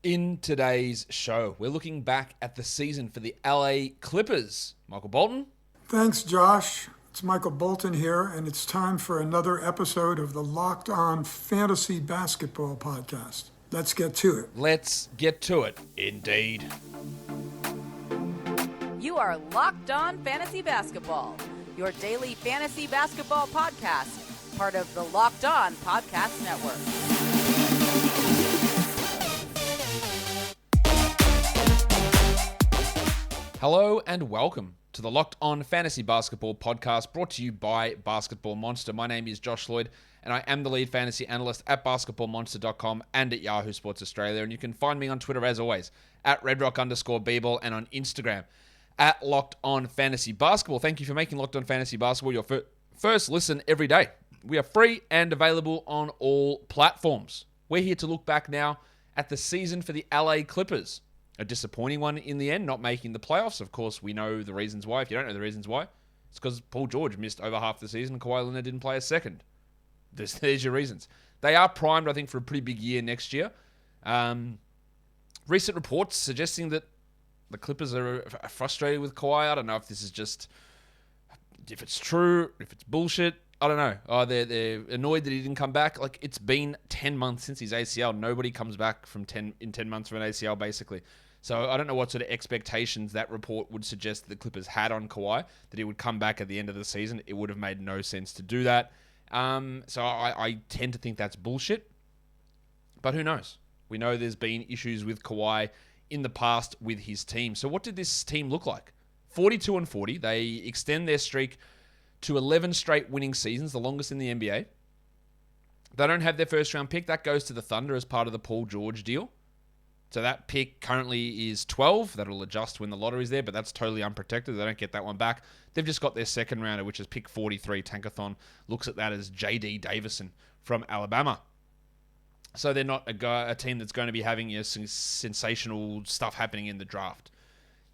In today's show, we're looking back at the season for the LA Clippers. Michael Bolton. Thanks, Josh. It's Michael Bolton here, and it's time for another episode of the Locked On Fantasy Basketball Podcast. Let's get to it. Let's get to it, indeed. You are Locked On Fantasy Basketball, your daily fantasy basketball podcast, part of the Locked On Podcast Network. Hello and welcome to the Locked On Fantasy Basketball Podcast, brought to you by Basketball Monster. My name is Josh Lloyd, and I am the lead fantasy analyst at basketballmonster.com and at Yahoo Sports Australia. And you can find me on Twitter, as always, at redrock_bball, and on Instagram at Locked On Fantasy Basketball. Thank you for making Locked On Fantasy Basketball your first listen every day. We are free and available on all platforms. We're here to look back now at the season for the LA Clippers. A disappointing one in the end, not making the playoffs. Of course, we know the reasons why. If you don't know the reasons why, it's because Paul George missed over half the season and Kawhi Leonard didn't play a second. There's your reasons. They are primed, I think, for a pretty big year next year. Recent reports suggesting that the Clippers are frustrated with Kawhi. I don't know if this is just, if it's true, if it's bullshit. I don't know. Oh, they're annoyed that he didn't come back. Like, it's been 10 months since his ACL. Nobody comes back in 10 months from an ACL, basically. So I don't know what sort of expectations that report would suggest the Clippers had on Kawhi, that he would come back at the end of the season. It would have made no sense to do that. So I tend to think that's bullshit. But who knows? We know there's been issues with Kawhi in the past with his team. So what did this team look like? 42-40. They extend their streak to 11 straight winning seasons, the longest in the NBA. They don't have their first round pick. That goes to the Thunder as part of the Paul George deal. So that pick currently is 12. That'll adjust when the lottery's there, but that's totally unprotected. They don't get that one back. They've just got their second rounder, which is pick 43. Tankathon looks at that as J.D. Davison from Alabama. So they're not a team that's going to be having some sensational stuff happening in the draft.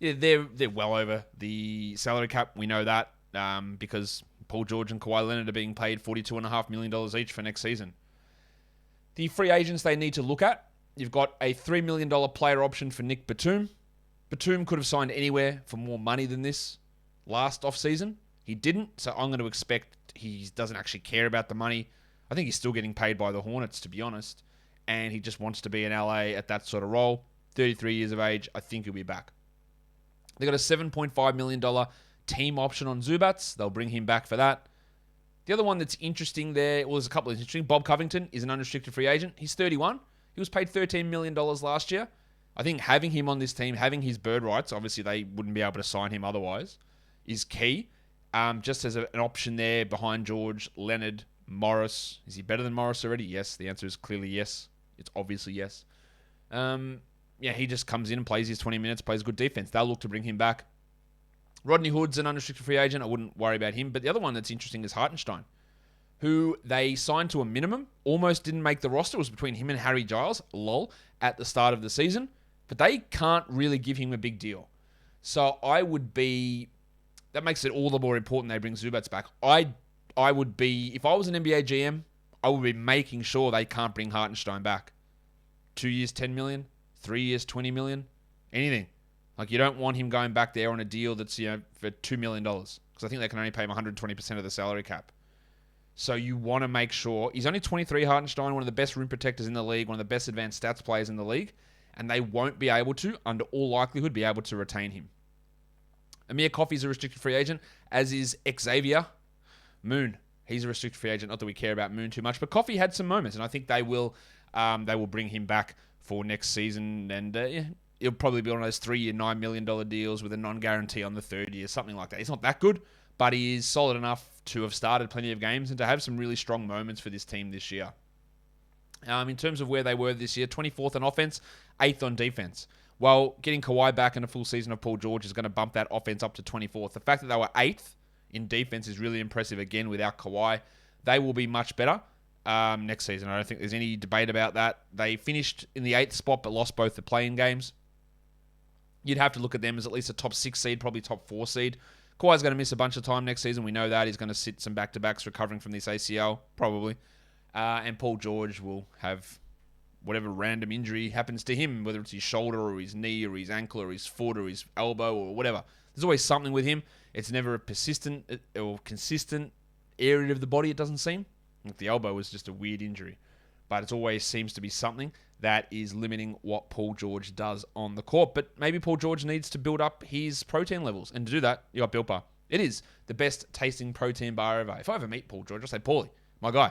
Yeah, they're well over the salary cap. We know that because Paul George and Kawhi Leonard are being paid $42.5 million each for next season. The free agents they need to look at. You've got a $3 million player option for Nick Batum. Batum could have signed anywhere for more money than this last offseason. He didn't, so I'm going to expect he doesn't actually care about the money. I think he's still getting paid by the Hornets, to be honest, and he just wants to be in LA at that sort of role. 33 years of age, I think he'll be back. They got a $7.5 million team option on Zubats. They'll bring him back for that. The other one that's interesting there, well, there's a couple of interesting. Bob Covington is an unrestricted free agent. He's 31. He was paid $13 million last year. I think having him on this team, having his bird rights, obviously they wouldn't be able to sign him otherwise, is key. Just as an option there behind George, Leonard, Morris. Is he better than Morris already? Yes. The answer is clearly yes. It's obviously yes. He just comes in and plays his 20 minutes, plays good defense. They'll look to bring him back. Rodney Hood's an unrestricted free agent. I wouldn't worry about him. But the other one that's interesting is Hartenstein, who they signed to a minimum, almost didn't make the roster. It was between him and Harry Giles, at the start of the season. But they can't really give him a big deal. So that makes it all the more important they bring Zubats back. I would be, if I was an NBA GM, I would be making sure they can't bring Hartenstein back. 2 years, $10 million, 3 years, $20 million, anything. Like, you don't want him going back there on a deal that's, for $2 million. Because I think they can only pay him 120% of the salary cap. So you want to make sure... He's only 23, Hartenstein, one of the best rim protectors in the league, one of the best advanced stats players in the league, and they won't be able to, under all likelihood, be able to retain him. Amir Coffey's a restricted free agent, as is Xavier Moon. He's a restricted free agent. Not that we care about Moon too much, but Coffey had some moments, and I think they will bring him back for next season, and he'll probably be one of those 3-year, $9 million deals with a non-guarantee on the third year, something like that. He's not that good, but he is solid enough to have started plenty of games and to have some really strong moments for this team this year. In terms of where they were this year, 24th on offense, 8th on defense. Well, getting Kawhi back in a full season of Paul George is going to bump that offense up to 24th. The fact that they were 8th in defense is really impressive again without Kawhi. They will be much better next season. I don't think there's any debate about that. They finished in the 8th spot but lost both the play-in games. You'd have to look at them as at least a top 6 seed, probably top 4 seed. Kawhi's going to miss a bunch of time next season. We know that. He's going to sit some back-to-backs recovering from this ACL, probably. And Paul George will have whatever random injury happens to him, whether it's his shoulder or his knee or his ankle or his foot or his elbow or whatever. There's always something with him. It's never a persistent or consistent area of the body, it doesn't seem. Like the elbow was just a weird injury. But it always seems to be something that is limiting what Paul George does on the court. But maybe Paul George needs to build up his protein levels. And to do that, you got Built Bar. It is the best tasting protein bar ever. If I ever meet Paul George, I'll say, Paulie, my guy,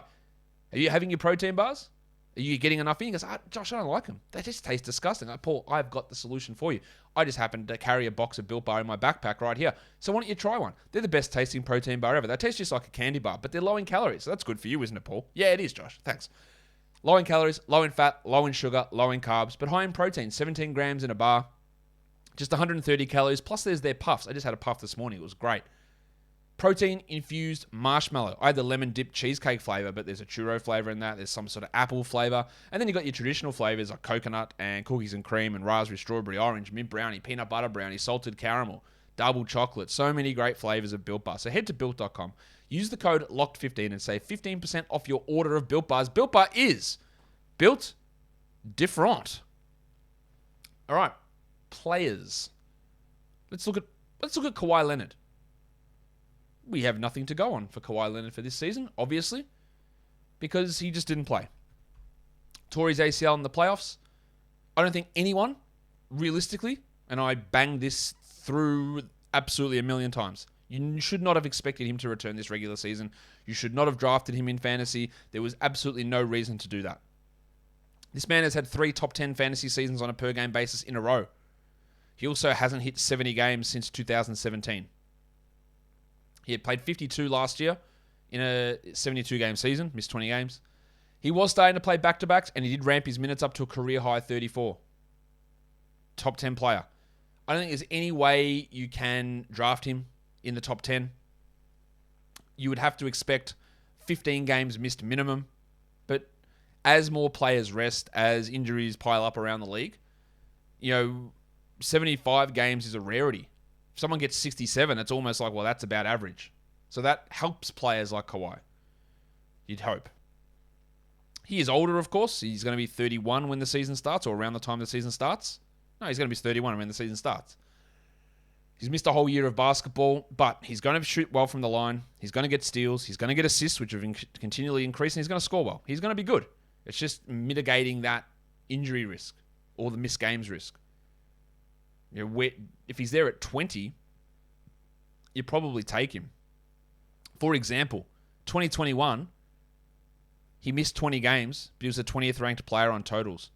are you having your protein bars? Are you getting enough in? He goes, Josh, I don't like them. They just taste disgusting. Like, Paul, I've got the solution for you. I just happen to carry a box of Built Bar in my backpack right here. So why don't you try one? They're the best tasting protein bar ever. They taste just like a candy bar, but they're low in calories. So that's good for you, isn't it, Paul? Yeah, it is, Josh. Thanks. Low in calories, low in fat, low in sugar, low in carbs, but high in protein. 17 grams in a bar, just 130 calories. Plus there's their puffs. I just had a puff this morning. It was great. Protein-infused marshmallow. I had the lemon-dipped cheesecake flavor, but there's a churro flavor in that. There's some sort of apple flavor. And then you got your traditional flavors like coconut and cookies and cream and raspberry, strawberry, orange, mint brownie, peanut butter brownie, salted caramel, double chocolate. So many great flavors of Built Bar. So head to Built.com. Use the code LOCKED15 and save 15% off your order of Built Bars. Built Bar is built different. All right, players. Let's look at Kawhi Leonard. We have nothing to go on for Kawhi Leonard for this season, obviously, because he just didn't play. Tore his ACL in the playoffs. I don't think anyone, realistically, and I banged this through absolutely a million times, you should not have expected him to return this regular season. You should not have drafted him in fantasy. There was absolutely no reason to do that. This man has had 3 top 10 fantasy seasons on a per-game basis in a row. He also hasn't hit 70 games since 2017. He had played 52 last year in a 72-game season, missed 20 games. He was starting to play back-to-backs, and he did ramp his minutes up to a career-high 34. Top 10 player. I don't think there's any way you can draft him in the top 10. You would have to expect 15 games missed minimum. But as more players rest, as injuries pile up around the league, 75 games is a rarity. If someone gets 67, it's almost like, well, that's about average. So that helps players like Kawhi. You'd hope. He is older, of course. He's going to be 31 when the season starts, or around the time the season starts. No, he's going to be 31 when the season starts. He's missed a whole year of basketball, but he's going to shoot well from the line. He's going to get steals. He's going to get assists, which have been continually increasing. He's going to score well. He's going to be good. It's just mitigating that injury risk or the missed games risk. If he's there at 20, you probably take him. For example, 2021, he missed 20 games, but he was the 20th ranked player on totals.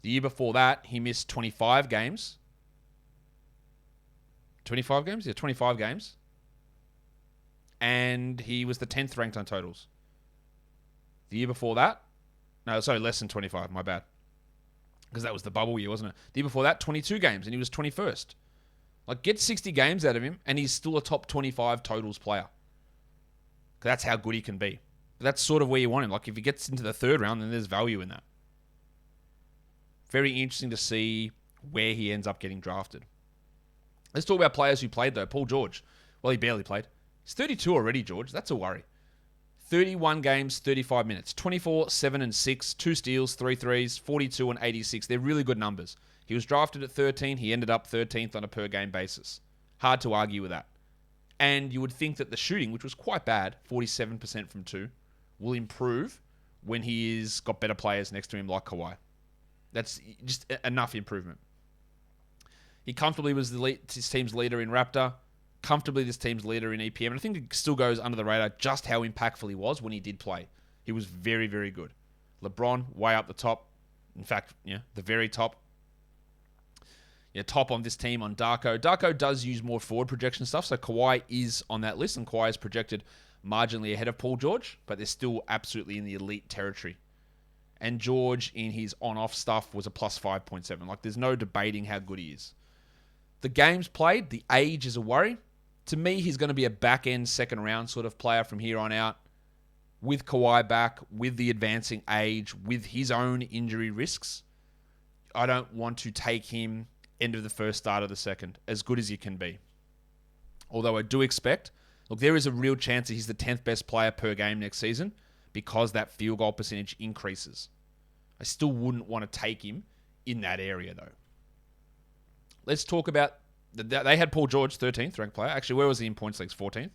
The year before that, he missed 25 games. 25 games? Yeah, 25 games. And he was the 10th ranked on totals. The year before that, less than 25, my bad. Because that was the bubble year, wasn't it? The year before that, 22 games, and he was 21st. Like, get 60 games out of him, and he's still a top 25 totals player. That's how good he can be. But that's sort of where you want him. Like, if he gets into the third round, then there's value in that. Very interesting to see where he ends up getting drafted. Let's talk about players who played, though. Paul George. Well, he barely played. He's 32 already, George. That's a worry. 31 games, 35 minutes. 24, 7, and 6. 2 steals, 3 threes, 42 and 86. They're really good numbers. He was drafted at 13. He ended up 13th on a per-game basis. Hard to argue with that. And you would think that the shooting, which was quite bad, 47% from 2, will improve when he's got better players next to him like Kawhi. That's just enough improvement. He comfortably was his team's leader in Raptor, comfortably this team's leader in EPM, and I think it still goes under the radar just how impactful he was when he did play. He was very, very good. LeBron, way up the top. In fact, the very top. Top on this team on Darko. Darko does use more forward projection stuff, so Kawhi is on that list, and Kawhi is projected marginally ahead of Paul George, but they're still absolutely in the elite territory. And George, in his on-off stuff, was a plus 5.7. Like, there's no debating how good he is. The games played, the age is a worry. To me, he's going to be a back-end, second-round sort of player from here on out. With Kawhi back, with the advancing age, with his own injury risks. I don't want to take him end of the first, start of the second, as good as he can be. Although I do expect, there is a real chance that he's the 10th best player per game next season because that field goal percentage increases. I still wouldn't want to take him in that area, though. Let's talk about... They had Paul George, 13th ranked player. Actually, where was he in points leagues? 14th.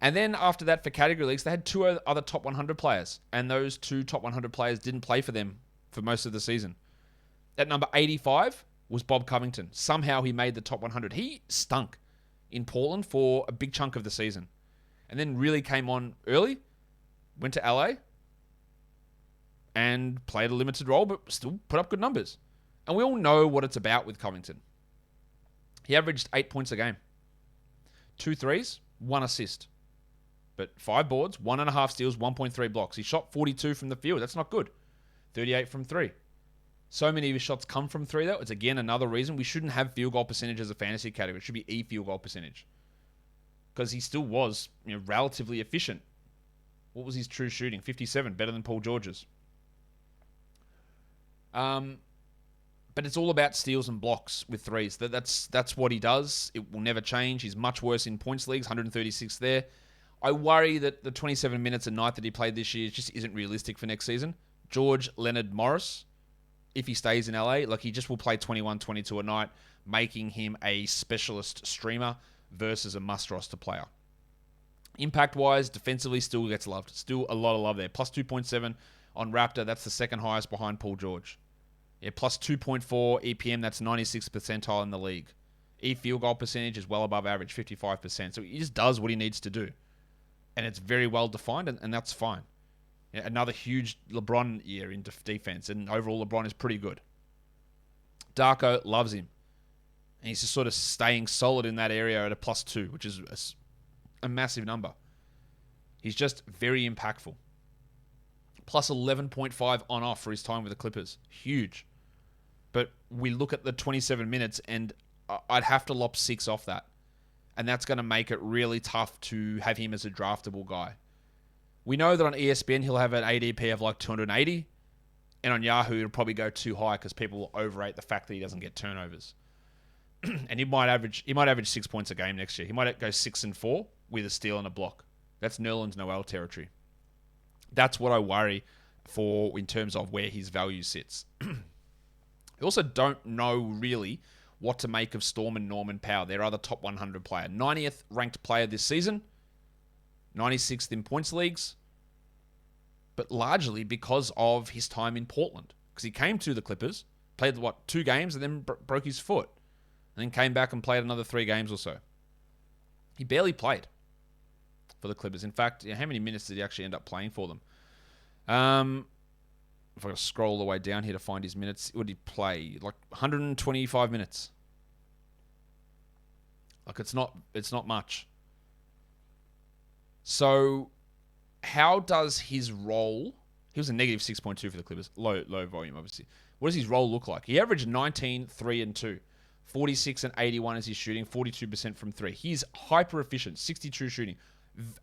And then after that, for category leagues, they had two other top 100 players. And those two top 100 players didn't play for them for most of the season. At number 85 was Bob Covington. Somehow he made the top 100. He stunk in Portland for a big chunk of the season. And then really came on early, went to LA, and played a limited role, but still put up good numbers. And we all know what it's about with Covington. He averaged 8 points a game. 2 threes, 1 assist. But 5 boards, 1.5 steals, 1.3 blocks. He shot 42 from the field. That's not good. 38 from 3. So many of his shots come from 3, though. It's, again, another reason we shouldn't have field goal percentage as a fantasy category. It should be field goal percentage. Because he still was, relatively efficient. What was his true shooting? 57, better than Paul George's. But it's all about steals and blocks with threes. That's what he does. It will never change. He's much worse in points leagues, 136 there. I worry that the 27 minutes a night that he played this year just isn't realistic for next season. George Leonard Morris, if he stays in LA, he just will play 21, 22 a night, making him a specialist streamer versus a must-roster player. Impact-wise, defensively, still gets loved. Still a lot of love there. Plus 2.7 on Raptor. That's the second highest behind Paul George. Yeah, plus 2.4 EPM. That's 96th percentile in the league. Field goal percentage is well above average, 55%. So he just does what he needs to do. And it's very well defined, and that's fine. Yeah, another huge LeBron year in defense, and overall LeBron is pretty good. Darko loves him. And he's just sort of staying solid in that area at a plus 2, which is a massive number. He's just very impactful. Plus 11.5 on off for his time with the Clippers. Huge. But we look at the 27 minutes, and I'd have to lop 6 off that. And that's going to make it really tough to have him as a draftable guy. We know that on ESPN he'll have an ADP of 280. And on Yahoo it'll probably go too high because people will overrate the fact that he doesn't get turnovers. And he might average 6 points a game next year. He might go 6 and 4 with a steal and a block. That's Nerlens Noel territory. That's what I worry for in terms of where his value sits. I also don't know really what to make of Storm and Norman Powell, their other top 100 player. 90th ranked player this season. 96th in points leagues. But largely because of his time in Portland. Because he came to the Clippers, played 2 games, and then broke his foot. And then came back and played another 3 games or so. He barely played for the Clippers. In fact, how many minutes did he actually end up playing for them? If I scroll all the way down here to find his minutes, what did he play? 125 minutes. It's not much. So, how does his role... He was a negative 6.2 for the Clippers. Low volume, obviously. What does his role look like? He averaged 19, 3 and 2. 46 and 81 is his shooting. 42% from 3. He's hyper efficient. 62 shooting.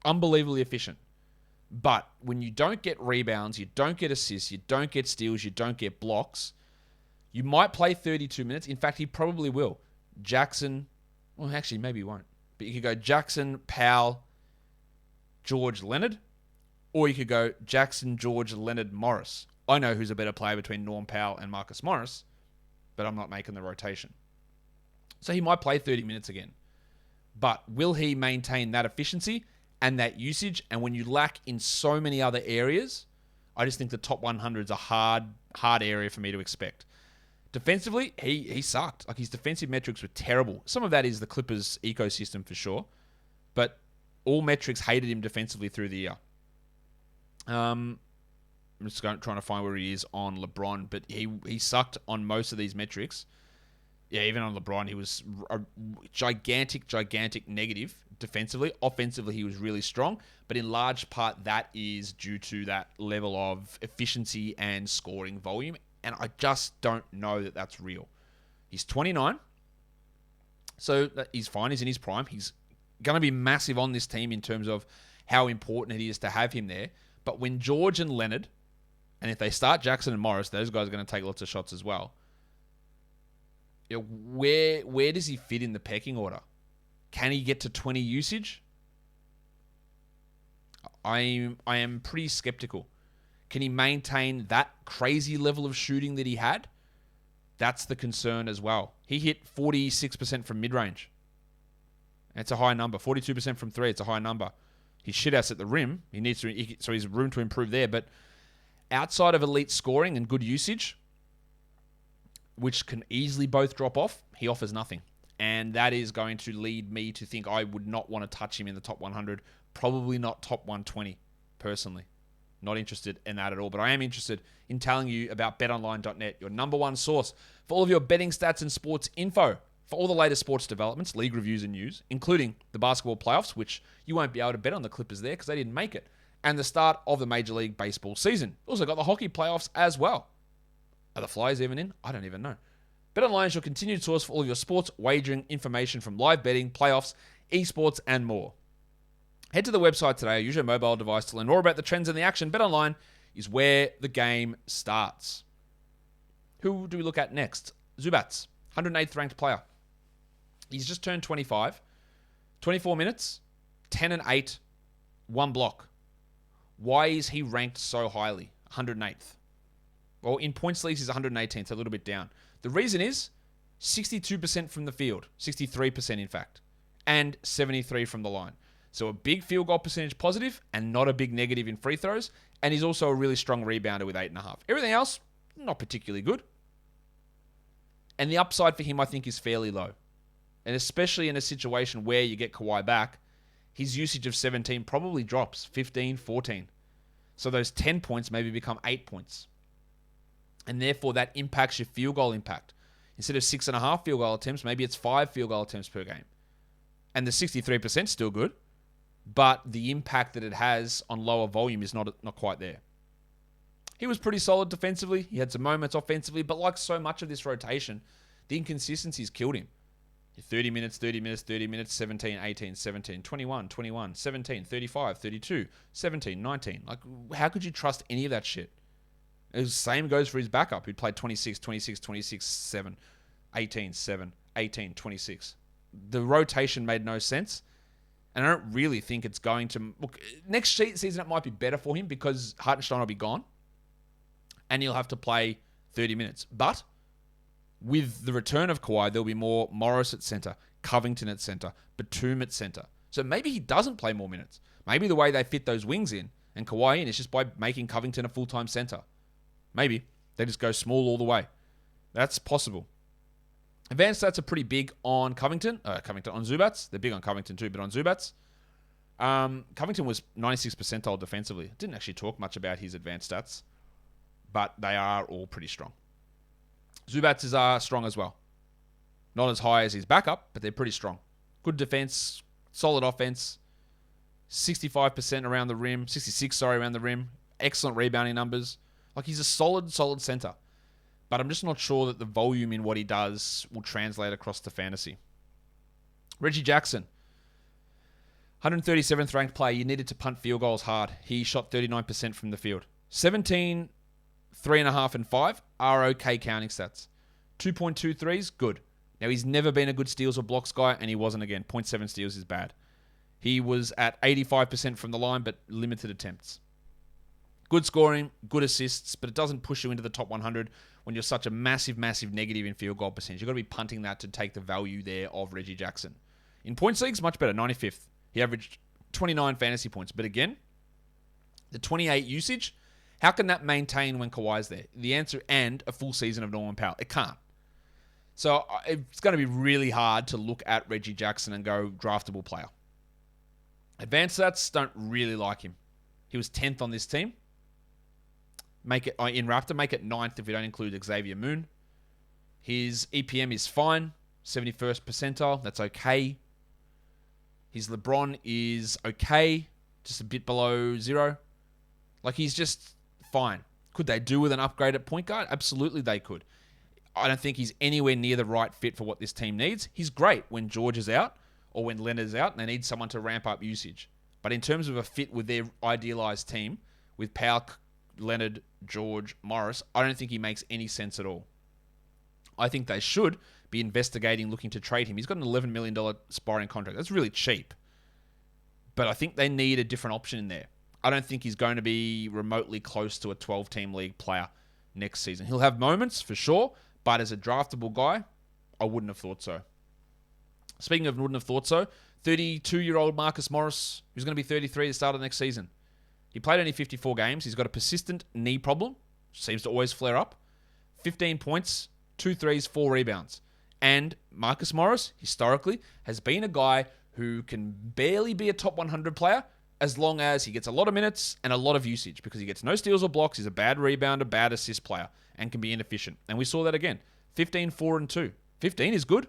Unbelievably efficient. But when you don't get rebounds, you don't get assists, you don't get steals, you don't get blocks, you might play 32 minutes. In fact, he probably will. Jackson... Well, actually, maybe he won't. But you could go Jackson, Powell, George, Leonard. Or you could go Jackson, George, Leonard, Morris. I know who's a better player between Norm Powell and Marcus Morris, but I'm not making the rotation. So he might play 30 minutes again. But will he maintain that efficiency and that usage? And when you lack in so many other areas, I just think the top 100 is a hard area for me to expect. Defensively, he sucked. His defensive metrics were terrible. Some of that is the Clippers ecosystem for sure. But all metrics hated him defensively through the year. I'm just trying to find where he is on LeBron, but he sucked on most of these metrics. Yeah, even on LeBron, he was a gigantic negative defensively. Offensively, he was really strong, but in large part, that is due to that level of efficiency and scoring volume, and I just don't know that that's real. He's 29, so he's fine. He's in his prime. He's going to be massive on this team in terms of how important it is to have him there, but when George and Leonard, and if they start Jackson and Morris, those guys are going to take lots of shots as well. Where does he fit in the pecking order? Can he get to 20 usage? I am pretty skeptical. Can he maintain that crazy level of shooting that he had? That's the concern as well. He hit 46% from mid-range. It's a high number. 42% from three. It's a high number. He's shit-ass at the rim. So he's room to improve there. But outside of elite scoring and good usage, which can easily both drop off, he offers nothing. And that is going to lead me to think I would not want to touch him in the top 100. Probably not top 120, personally. Not interested in that at all. But I am interested in telling you about betonline.net, your number one source for all of your betting stats and sports info. For all the latest sports developments, league reviews and news, including the basketball playoffs, which you won't be able to bet on the Clippers there because they didn't make it, and the start of the Major League Baseball season. Also got the hockey playoffs as well. Are the Flyers even in? I don't even know. BetOnline is your continued source for all of your sports wagering information from live betting, playoffs, esports, and more. Head to the website today or use your mobile device to learn more about the trends and the action. BetOnline is where the game starts. Who do we look at next? Zubats, 108th ranked player. He's just turned 25. 24 minutes, 10 and 8, 1 block. Why is he ranked so highly? 108th. Well, in points leagues, he's 118th, so a little bit down. The reason is 62% from the field, 63% in fact, and 73 from the line. So a big field goal percentage positive and not a big negative in free throws. And he's also a really strong rebounder with 8.5. Everything else, not particularly good. And the upside for him, I think, is fairly low. And especially in a situation where you get Kawhi back, his usage of 17 probably drops, 15, 14. So those 10 points maybe become 8 points. And therefore, that impacts your field goal impact. Instead of 6.5 field goal attempts, maybe it's 5 field goal attempts per game. And the 63% is still good, but the impact that it has on lower volume is not quite there. He was pretty solid defensively. He had some moments offensively, but like so much of this rotation, the inconsistencies killed him. 30 minutes, 30 minutes, 30 minutes, 17, 18, 17, 21, 21, 17, 35, 32, 17, 19. Like, how could you trust any of that shit? The same goes for his backup, who'd played 26, 26, 26, 7, 18, 7, 18, 26. The rotation made no sense. And I don't really think it's going to... Look, next season it might be better for him because Hartenstein will be gone. And he'll have to play 30 minutes. But with the return of Kawhi, there'll be more Morris at center, Covington at center, Batum at center. So maybe he doesn't play more minutes. Maybe the way they fit those wings in and Kawhi in is just by making Covington a full-time center. Maybe they just go small all the way. That's possible. Advanced stats are pretty big on Covington on Zubats. They're big on Covington too, but on Zubats. Covington was 96th percentile defensively. Didn't actually talk much about his advanced stats, but they are all pretty strong. Zubats is strong as well. Not as high as his backup, but they're pretty strong. Good defense, solid offense, 65% around the rim, 66, around the rim. Excellent rebounding numbers. Like, he's a solid center. But I'm just not sure that the volume in what he does will translate across to fantasy. Reggie Jackson, 137th ranked player. You needed to punt field goals hard. He shot 39% from the field. 17, 3.5, and 5 are okay counting stats. 2.23s, good. Now, he's never been a good steals or blocks guy, and he wasn't again. 0.7 steals is bad. He was at 85% from the line, but limited attempts. Good scoring, good assists, but it doesn't push you into the top 100 when you're such a massive negative in field goal percentage. You've got to be punting that to take the value there of Reggie Jackson. In points leagues, much better, 95th. He averaged 29 fantasy points. But again, the 28 usage, how can that maintain when Kawhi's there? The answer, and a full season of Norman Powell. It can't. So it's going to be really hard to look at Reggie Jackson and go draftable player. Advanced stats, don't really like him. He was 10th on this team. Make it in Raptor, make it 9th if we don't include Xavier Moon. His EPM is fine, 71st percentile. That's okay. His LeBron is okay, just a bit below 0. Like, he's just fine. Could they do with an upgrade at point guard? Absolutely they could. I don't think he's anywhere near the right fit for what this team needs. He's great when George is out or when Leonard's out and they need someone to ramp up usage. But in terms of a fit with their idealized team, with Powell, Leonard, George, Morris, I don't think he makes any sense at all. I think they should be investigating looking to trade him. He's got an $11 million sparring contract. That's really cheap. But I think they need a different option in there. I don't think he's going to be remotely close to a 12-team league player next season. He'll have moments for sure, but as a draftable guy, I wouldn't have thought so. Speaking of wouldn't have thought so, 32-year-old Marcus Morris, who's going to be 33 at the start of next season. He played only 54 games. He's got a persistent knee problem, seems to always flare up. 15 points, 2 threes, 4 rebounds. And Marcus Morris, historically, has been a guy who can barely be a top 100 player as long as he gets a lot of minutes and a lot of usage, because he gets no steals or blocks. He's a bad rebounder, bad assist player, and can be inefficient. And we saw that again. 15, 4, and 2. 15 is good.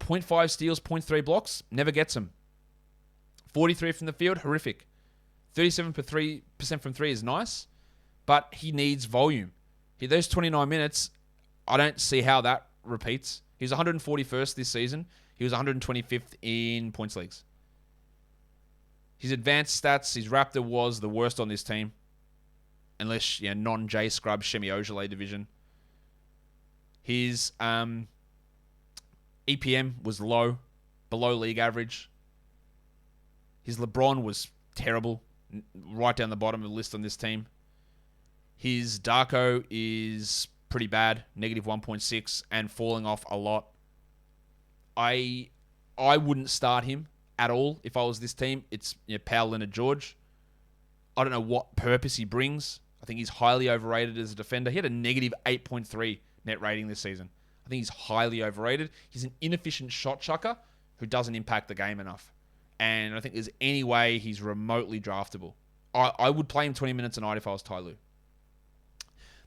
0.5 steals, 0.3 blocks, never gets them. 43 from the field, horrific. 37% from 3 is nice, but he needs volume. Those 29 minutes, I don't see how that repeats. He was 141st this season. He was 125th in points leagues. His advanced stats, his Raptor was the worst on this team. Unless, non-J Scrub, Shemi Ojale division. His EPM was low, below league average. His LeBron was terrible, right down the bottom of the list on this team. His Darko is pretty bad, negative 1.6, and falling off a lot. I wouldn't start him at all if I was this team. It's Powell, Leonard, George. I don't know what purpose he brings. I think he's highly overrated as a defender. He had a negative 8.3 net rating this season. I think he's highly overrated. He's an inefficient shot chucker who doesn't impact the game enough. And I think there's any way he's remotely draftable. I would play him 20 minutes a night if I was Ty Lue.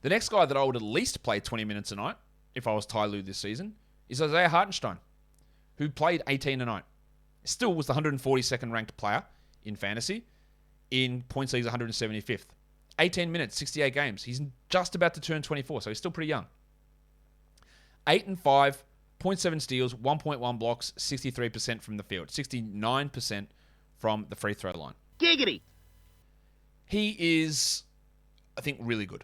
The next guy that I would at least play 20 minutes a night if I was Ty Lue this season is Isaiah Hartenstein, who played 18 a night. Still was the 142nd ranked player in fantasy. In points leagues, 175th. 18 minutes, 68 games. He's just about to turn 24, so he's still pretty young. 8 and 5, 0.7 steals, 1.1 blocks, 63% from the field, 69% from the free throw line. Giggity! He is, I think, really good.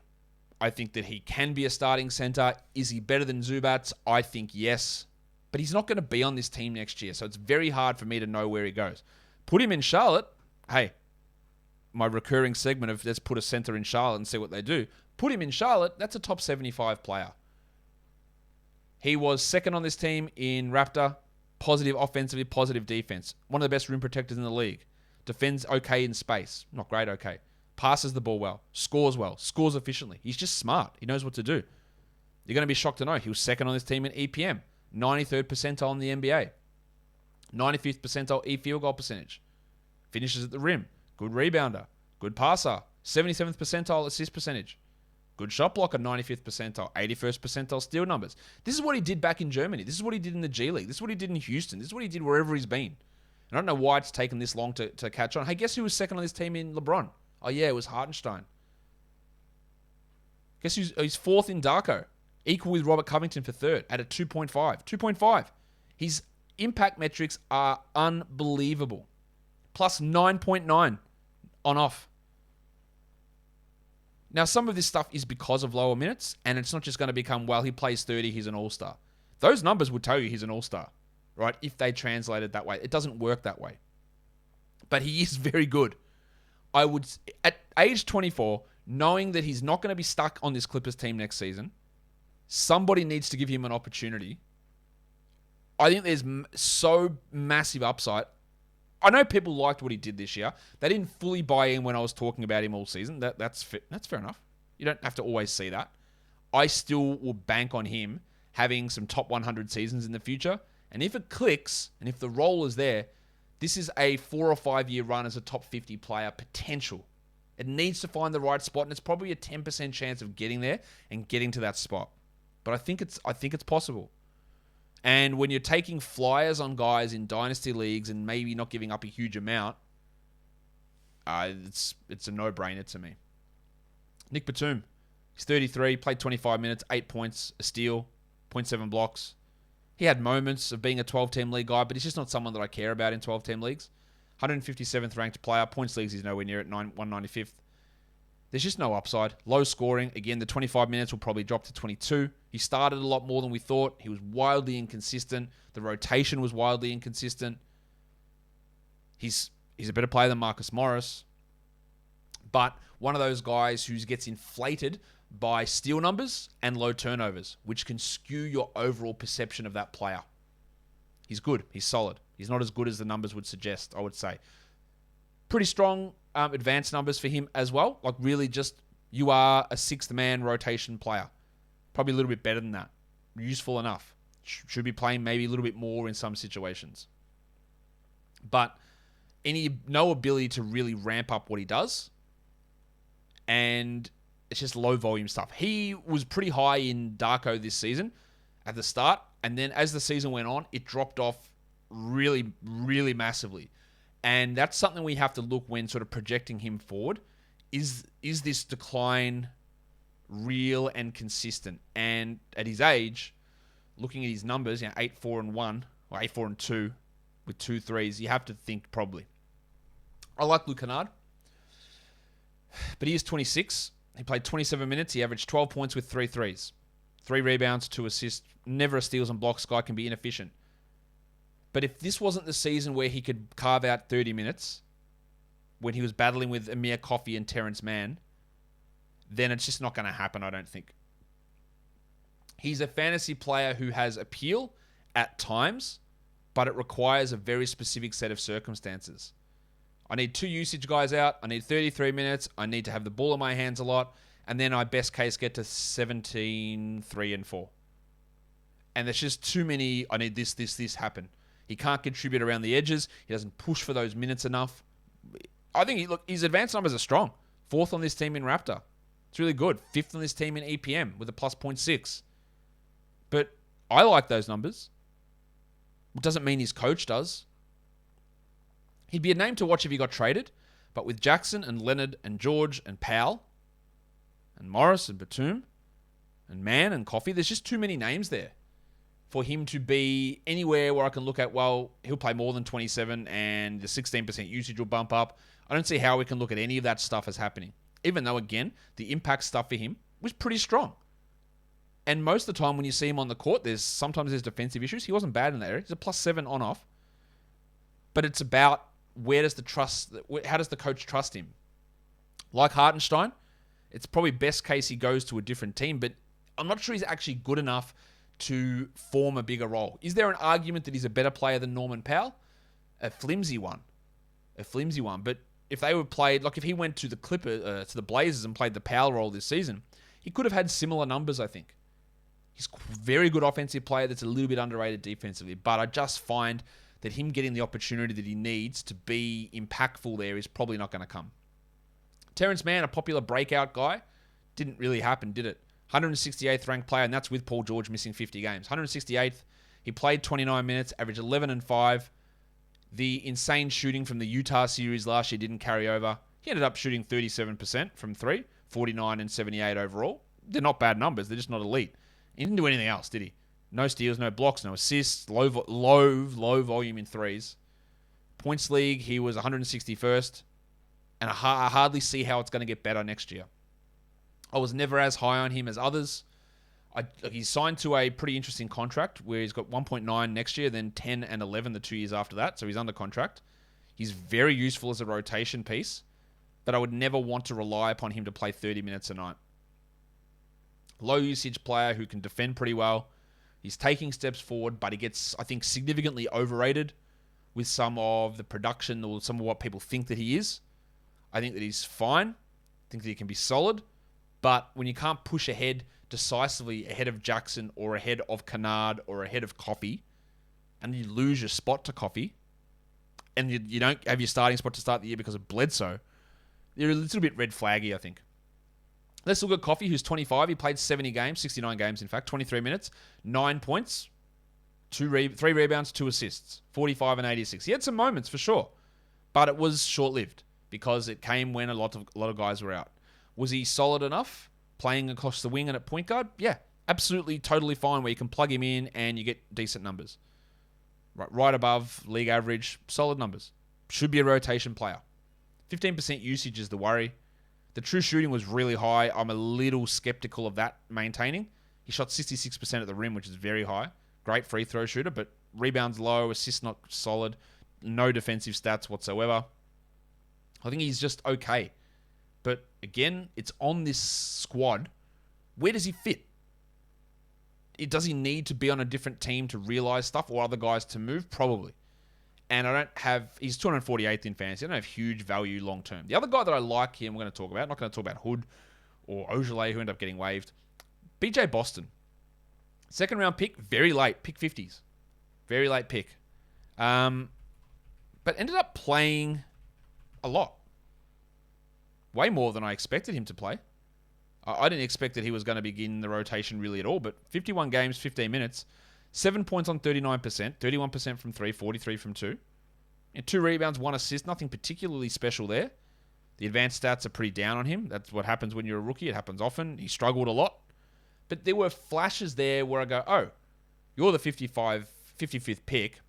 I think that he can be a starting center. Is he better than Zubats? I think yes. But he's not going to be on this team next year, so it's very hard for me to know where he goes. Put him in Charlotte. Hey, my recurring segment of let's put a center in Charlotte and see what they do. Put him in Charlotte. That's a top 75 player. He was second on this team in Raptor. Positive offensively, positive defense. One of the best rim protectors in the league. Defends okay in space. Not great, okay. Passes the ball well. Scores efficiently. He's just smart. He knows what to do. You're going to be shocked to know he was second on this team in EPM. 93rd percentile in the NBA. 95th percentile field goal percentage. Finishes at the rim. Good rebounder. Good passer. 77th percentile assist percentage. Good shot blocker, 95th percentile. 81st percentile steal numbers. This is what he did back in Germany. This is what he did in the G League. This is what he did in Houston. This is what he did wherever he's been. And I don't know why it's taken this long to catch on. Hey, guess who was second on this team in LeBron? Oh, yeah, it was Hartenstein. Guess he's fourth in Darko. Equal with Robert Covington for third at a 2.5. 2.5. His impact metrics are unbelievable. Plus 9.9 on off. Now, some of this stuff is because of lower minutes, and it's not just going to become, well, he plays 30, he's an all-star. Those numbers would tell you he's an all-star, right? If they translated that way. It doesn't work that way. But he is very good. I would, at age 24, knowing that he's not going to be stuck on this Clippers team next season, somebody needs to give him an opportunity. I think there's so massive upside. I know people liked what he did this year. They didn't fully buy in when I was talking about him all season. That's fair enough. You don't have to always see that. I still will bank on him having some top 100 seasons in the future. And if it clicks, and if the role is there, this is a 4 or 5 year run as a top 50 player potential. It needs to find the right spot, and it's probably a 10% chance of getting there and getting to that spot. But I think it's possible. And when you're taking flyers on guys in dynasty leagues and maybe not giving up a huge amount, it's a no-brainer to me. Nick Batum, he's 33, played 25 minutes, 8 points, a steal, 0.7 blocks. He had moments of being a 12-team league guy, but he's just not someone that I care about in 12-team leagues. 157th ranked player. Points leagues, he's nowhere near at 195th. There's just no upside. Low scoring. Again, the 25 minutes will probably drop to 22. He started a lot more than we thought. He was wildly inconsistent. The rotation was wildly inconsistent. He's a better player than Marcus Morris. but one of those guys who gets inflated by steal numbers and low turnovers, which can skew your overall perception of that player. He's good. He's solid. He's not as good as the numbers would suggest, I would say. Pretty strong advanced numbers for him as well. Like really just, you are a sixth-man rotation player. Probably a little bit better than that. Useful enough. Should be playing maybe a little bit more in some situations. But no ability to really ramp up what he does. And it's just low volume stuff. He was pretty high in Darko this season at the start. And then as the season went on, it dropped off really, really massively. And that's something we have to look when sort of projecting him forward. Is this decline real and consistent? And at his age, looking at his numbers, 8-4-1, or 8-4-2 with 2 threes, you have to think probably. I like Luke Kennard, but he is 26. He played 27 minutes. He averaged 12 points with 3 threes. 3 rebounds, 2 assists. Never a steals and blocks. Guy can be inefficient. But if this wasn't the season where he could carve out 30 minutes, when he was battling with Amir Coffey and Terrence Mann, then it's just not going to happen, I don't think. He's a fantasy player who has appeal at times, but it requires a very specific set of circumstances. I need 2 usage guys out. I need 33 minutes. I need to have the ball in my hands a lot. And then I best case get to 17, 3, and 4. And there's just too many, I need this happen. He can't contribute around the edges. He doesn't push for those minutes enough. I think, his advanced numbers are strong. 4th on this team in Raptor. It's really good. 5th on this team in EPM with a plus 0.6. But I like those numbers. It doesn't mean his coach does. He'd be a name to watch if he got traded, but with Jackson and Leonard and George and Powell and Morris and Batum and Mann and Coffey, there's just too many names there for him to be anywhere where I can look at, well, he'll play more than 27 and the 16% usage will bump up. I don't see how we can look at any of that stuff as happening, even though, again, the impact stuff for him was pretty strong. And most of the time when you see him on the court, sometimes there's defensive issues. He wasn't bad in that area. He's a plus 7 on off. But it's about how does the coach trust him? Like Hartenstein, it's probably best case he goes to a different team, but I'm not sure he's actually good enough to form a bigger role. Is there an argument that he's a better player than Norman Powell? A flimsy one. But if they were played, like if he went to to the Blazers and played the Powell role this season, he could have had similar numbers, I think. He's a very good offensive player that's a little bit underrated defensively, but I just find that him getting the opportunity that he needs to be impactful there is probably not going to come. Terrence Mann, a popular breakout guy, didn't really happen, did it? 168th ranked player, and that's with Paul George missing 50 games. 168th, he played 29 minutes, averaged 11 and 5. The insane shooting from the Utah series last year didn't carry over. He ended up shooting 37% from 3, 49 and 78 overall. They're not bad numbers, they're just not elite. He didn't do anything else, did he? No steals, no blocks, no assists, low volume in threes. Points league, he was 161st, and I hardly see how it's going to get better next year. I was never as high on him as others. He's signed to a pretty interesting contract where he's got 1.9 next year, then 10 and 11 the 2 years after that, so he's under contract. He's very useful as a rotation piece, but I would never want to rely upon him to play 30 minutes a night. Low usage player who can defend pretty well. He's taking steps forward, but he gets, I think, significantly overrated with some of the production or some of what people think that he is. I think that he's fine. I think that he can be solid. But when you can't push ahead decisively ahead of Jackson or ahead of Kennard or ahead of Coffey, and you lose your spot to Coffey, and you don't have your starting spot to start the year because of Bledsoe, you're a little bit red flaggy, I think. Let's look at Coffey, who's 25. He played 69 games, in fact, 23 minutes, 9 points, 3 rebounds, 2 assists, 45 and 86. He had some moments for sure, but it was short-lived because it came when a lot of guys were out. Was he solid enough playing across the wing and at point guard? Yeah, absolutely, totally fine where you can plug him in and you get decent numbers. Right above league average, solid numbers. Should be a rotation player. 15% usage is the worry. The true shooting was really high. I'm a little skeptical of that maintaining. He shot 66% at the rim, which is very high. Great free throw shooter, but rebounds low, assists not solid, no defensive stats whatsoever. I think he's just okay. again, it's on this squad. Where does he fit? Does he need to be on a different team to realize stuff or other guys to move? Probably. And he's 248th in fantasy. I don't have huge value long term. The other guy that I like here, we're going to talk about, not going to talk about Hood or Ojale, who ended up getting waived. BJ Boston. Second round pick, very late, pick 50s. Very late pick. But ended up playing a lot. Way more than I expected him to play. I didn't expect that he was going to begin the rotation really at all, but 51 games, 15 minutes, 7 points on 39%, 31% from 3, 43 from 2. And 2 rebounds, 1 assist, nothing particularly special there. The advanced stats are pretty down on him. That's what happens when you're a rookie. It happens often. He struggled a lot. But there were flashes there where I go, oh, you're the 55th pick,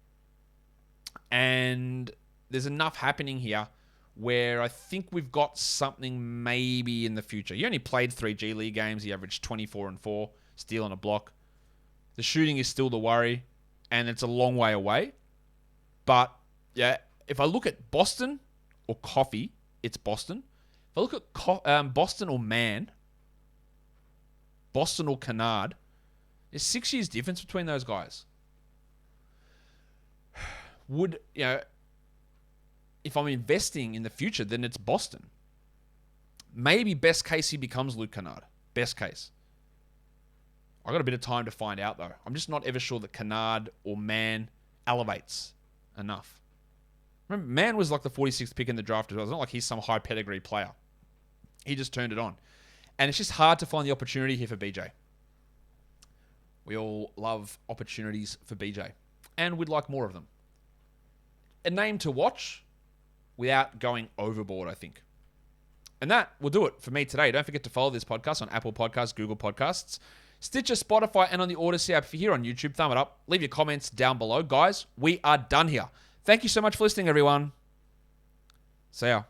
and there's enough happening here where I think we've got something maybe in the future. He only played 3 G League games. He averaged 24 and 4, steal and a block. The shooting is still the worry, and it's a long way away. But, yeah, if I look at Boston or Coffee, it's Boston. If I look at Boston or Man, Boston or Kennard, there's 6 years difference between those guys. If I'm investing in the future, then it's Boston. Maybe best case he becomes Luke Kennard. Best case. I got a bit of time to find out though. I'm just not ever sure that Kennard or Man elevates enough. Remember, Man was like the 46th pick in the draft as well. It's not like he's some high pedigree player. He just turned it on. And it's just hard to find the opportunity here for BJ. We all love opportunities for BJ. And we'd like more of them. A name to watch without going overboard, I think. And that will do it for me today. Don't forget to follow this podcast on Apple Podcasts, Google Podcasts, Stitcher, Spotify, and on the Odyssey app. If you're here on YouTube, thumb it up. Leave your comments down below. Guys, we are done here. Thank you so much for listening, everyone. See ya.